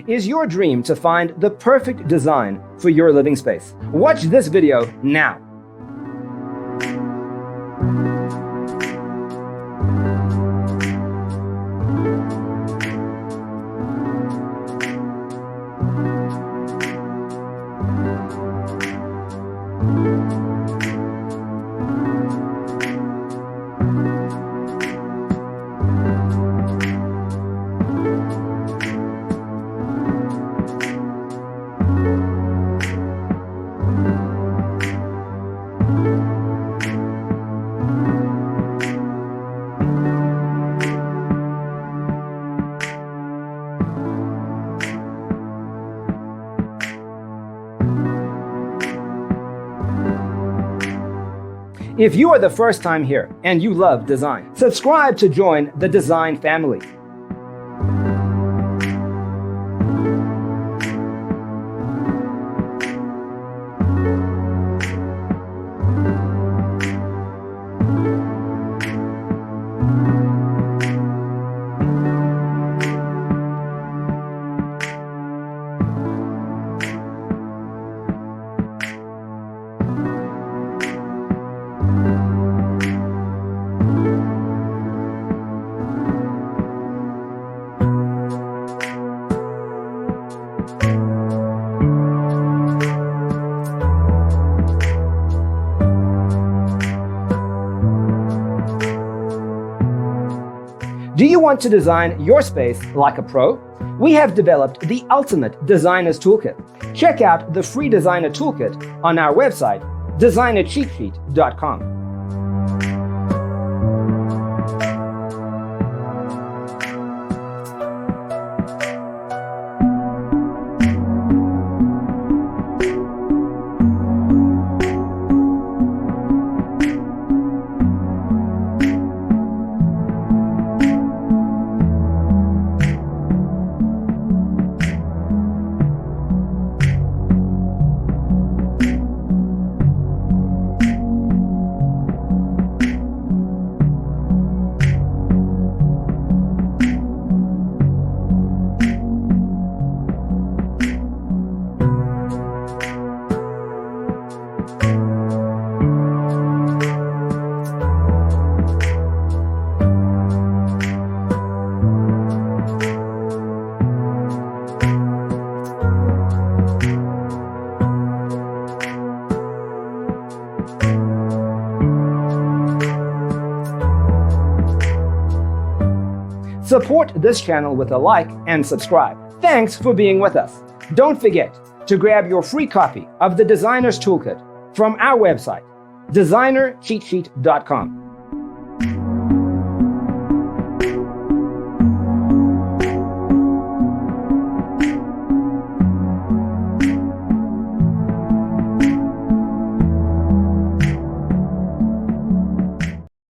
Is your dream to find the perfect design for your living space? Watch this video now. If you are the first time here and you love design, subscribe to join the design family. Do you want to design your space like a pro? We have developed the ultimate designer's toolkit. Check out the free designer toolkit on our website, designercheatsheet.com. Support this channel with a like and subscribe. Thanks for being with us. Don't forget to grab your free copy of the Designer's Toolkit from our website, designercheatsheet.com.